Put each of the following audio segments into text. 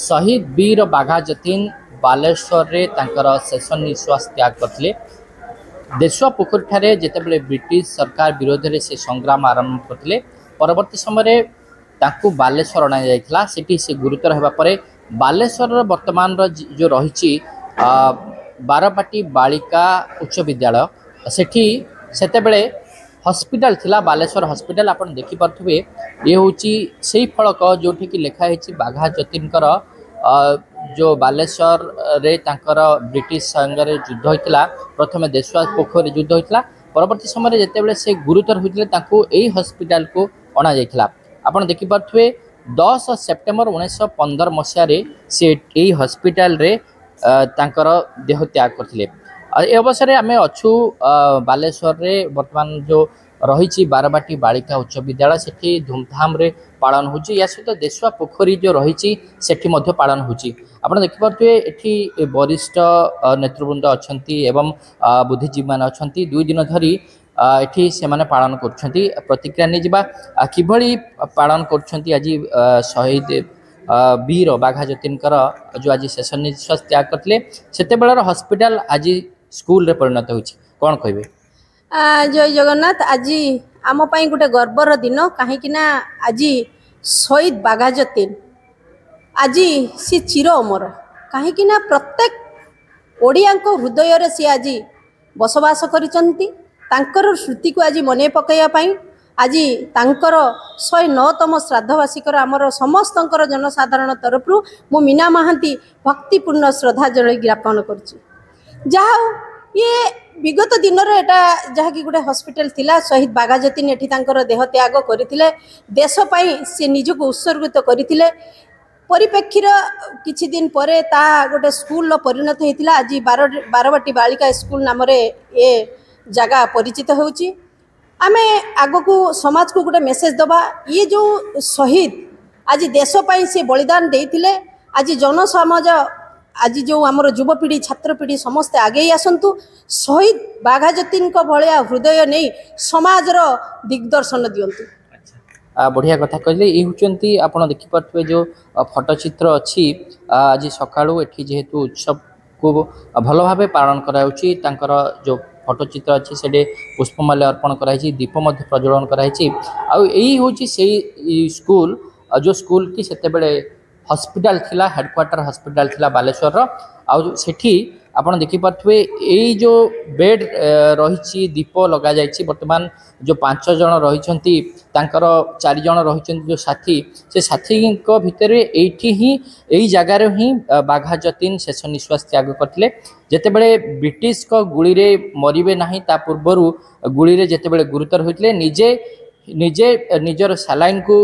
शहीद वीर बाघा जतीन बालेश्वर रे तांकर शेष निश्वास त्याग करते। देशुआ पोखरी ठारे जितेबाला ब्रिटिश सरकार विरोध में से संग्राम आरंभ करते। परवर्ती समय तांकु बालेश्वर अणा जाइथिला। सेठी से गुरुतर होगा पर बालेश्वर वर्तमान जो रही बारबाटी बालिका उच्च विद्यालय सेठी सेतेबेले हॉस्पिटल थिला बालेश्वर हॉस्पिटल आप देखिपे। ये हूँ से फलक जो लिखाई बाघा जतीनकर जो बालेश्वर रे तांकर ब्रिटिश संगे युद्ध होता। प्रथम देशुआ पोखरी युद्ध होता। परवर्ती समय जितेबाला से गुरुतर होते हॉस्पिटल को अणा जाइथिला। आपण देखिपे 10 सेप्टेम्बर 1915 मसीह से हॉस्पिटल रे तांकर देह त्याग करथिले। ए अवसर में आम अच्छू बालेश्वर रे वर्तमान जो रही बारबाटी बालिका उच्च विद्यालय सेठी धूमधाम रे पालन होची। या सहित देशुआ पोखरी जो रही सेठी मध्य पालन होची। आपण देखिपे एठी वरिष्ठ नेतृवृंद अछंती एवं बुद्धिजीवी मान अछंती। 2 दिन धरी एठी से माने पालन करछंती। प्रतिक्रिया नहीं जिबा किभली पालन करछंती। आज शहीद वीर बाघा जतीनकर जो आज शेष निश्वास त्याग करते सेते बेलर हॉस्पिटल आज स्कूल रे परिणत होछि। कोन कहबे? जय जगन्नाथ। आज आम पाई गोटे गर्वर दिन कहीं आज शहीद बाघा जतीन आज सी चिर अमर कहीं प्रत्येक ओडिया हृदय रे सी आज बसवास करिसंती। तांकर स्मृति को आज मन पकाइबा आज तांकर 109तम श्राद्धवार्षिकर आमर समस्त जनसाधारण तरफ मु मीना महांती भक्तिपूर्ण श्रद्धांजलि ज्ञापन करुच्ची। जहा ये विगत दिन जहाँ कि गोटे हॉस्पिटल थिला शहीद बाघा जतीन एठी तांकर देह त्याग करथिले। देश पाई से निजको उत्सर्गित करथिले। परिप्रेक्षीर किछि दिन परे ता गोटे स्कूल परिणत होइतिला। आज बारबाटी बालिका स्कूल नाम रे ये जगह परिचित होउची। आमे आगो को समाज को गोटे मेसेज दबा। ये जो शहीद आज देश पाई से बलिदान देइथिले। आज जन समाज आज जो आमर युवपीढ़ी छात्र पीढ़ी समस्ते आगे आसतु। शहीद बाघा जतीन को भलिया हृदय नहीं समाजर दिग्दर्शन दियंतु। बढ़िया कथा कहले। ये होचंती आपण देखिपे जो फटोचित्र अच्छी आज सकाळू एठी जेहेतु उत्सव को भल भाव पालन कराउची। तांकर जो फटोचित्र अच्छी से पुष्पमाल्य अर्पण कराई दीप मध्य प्रज्वलन कराई। आई हूँ से स्कूल जो स्कूल की सेतेबेले हॉस्पिटल थिला हेडक्वार्टर हॉस्पिटल थिला बालेश्वर आउ सेठी आपण देखिपे यही जो बेड रही दीप लगा जाइए। वर्तमान जो 5 जन रही 4 जन रही जो साथी से साथी भितर एठी ही यही जगार ही बाघा जतीन शेष निश्वास त्याग करते। जितेबले ब्रिटिश को गुली रे मरबे नहीं ता पूर्वर गुली रे जितेबले गुरुतर होते निजे निजे निजर सलाइन को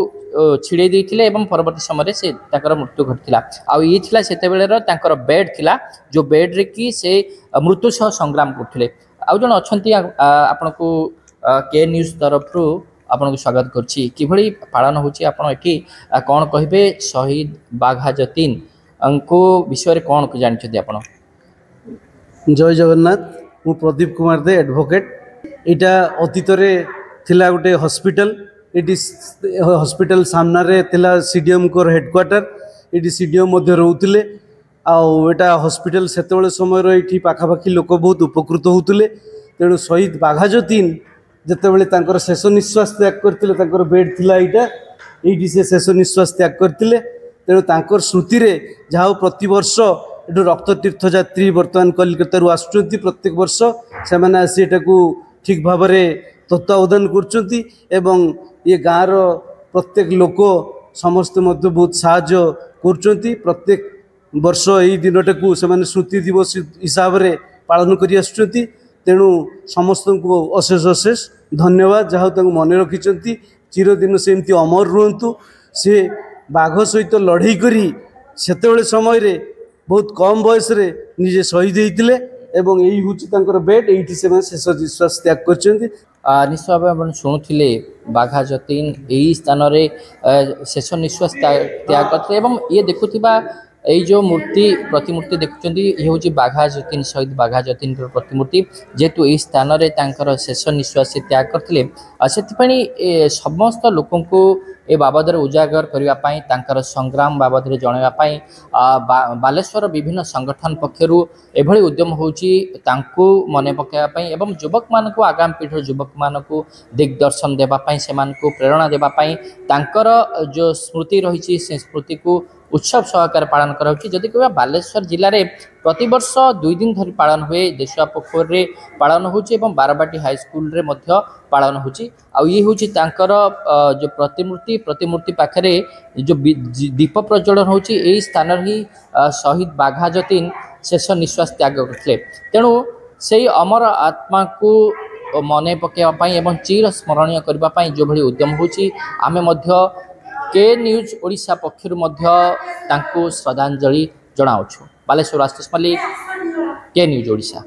छिड़े देते एवं परवर्ती समय से मृत्यु घटला। आउ ये थिला सेतेबेलेर तांकर बेड थिला जो बेड रे कि से मृत्यु सह संग्राम करथिले। आउ जन अछंती आपन को के न्यूज तरफ रु आपन को स्वागत करछि। किभली पालन होछि आपन एठी कोन कहिबे शहीद बाघा जतीन अंको विषय रे कोन जानिछथि आपन? जय जगन्नाथ। मु प्रदीप कुमार दे एडवोकेट। इटा अतीत रे थिला गोटे हॉस्पिटल। इटी हॉस्पिटल सामना रे थिला सीडीएम को हेडक्वार्टर। इटी सीडीएम मध्य रहउतिले। आउ एटा हॉस्पिटल सेतेबेले समय रो इठी पाखापाखी लोक बहुत उपकृत होउतिले। तेणु शहीद बाघा जतीन जेतेबेले तांकर शेष निश्वास त्याग करतिले तांकर बेड थिला इटा एठी से शेष निश्वास त्याग करतिले। तेणु तांकर स्मृति रे जहाँ प्रति वर्ष एठु रक्त तीर्थ यात्री वर्तमान कलिकता रु आसुचंती। प्रत्येक वर्ष से माने आसी एटाकू ठीक भाव में तत्वावधान करचंती एवं ये गाँव प्रत्येक लोक समस्त मध्य बहुत साहाय्य करचंती। प्रत्येक वर्ष यही दिनटाकू से माने स्मृति दिवस हिसाब से पालन करी आसुचंती। तेणु समस्त को अशेष अशेष धन्यवाद जहाँ तक मन रखिंट। चिरदिन सेमती अमर रुहतु। से बाघ सहित लड़ई करी सेतेबेले समय रे बहुत कम बयस रे निजे शहीद होइतिले एवं यही हूँ बेड ये शेष निश्वास त्याग कर। निश्चय भाव शुणुले बाघा जतीन यही स्थान रे शेष निश्वास त्याग करते। ये देखुवा এই जो मूर्ति प्रतिमूर्ति देखुं ये हूँ बाघा जतीन शहीद बाघा जतीन प्रतिमूर्ति जेहेतु यही स्थान में शेष निश्वास त्याग करते से समस्त लोक ए बाबद उजागर करने संग्राम बाबद जनवाई बालेश्वर विभिन्न संगठन पक्षर एभली उद्यम होची मन पकाइवाई एवं युवक मान आगामी पीढ़ी युवक मान दिग्दर्शन देवाई से प्रेरणा देवाई तांकर जो स्मृति रही से स्मृति को उत्सव सहकार पालन करा कह बालेश्वर जिले में प्रतिवर्ष 2 दिन धरी पालन हुए देशुआ पोखर रे पालन होची बारबाटी हाईस्कल रे मध्य पालन होची ये हूँ जो प्रतिमूर्ति पाखे जो दीप प्रज्वलन होची यही स्थान ही शहीद बाघा जतीन शेष निश्वास त्याग करते तेणु से अमर आत्मा को मन पकाइवाई एवं चिर स्मरणीय करने जो भली उद्यम होची आमे मध्य के न्यूज ओडिशा पक्षर श्रद्धांजलि जनाऊँ। बालेश्वर आशुतोष मल्लिक, के न्यूज ओडिशा।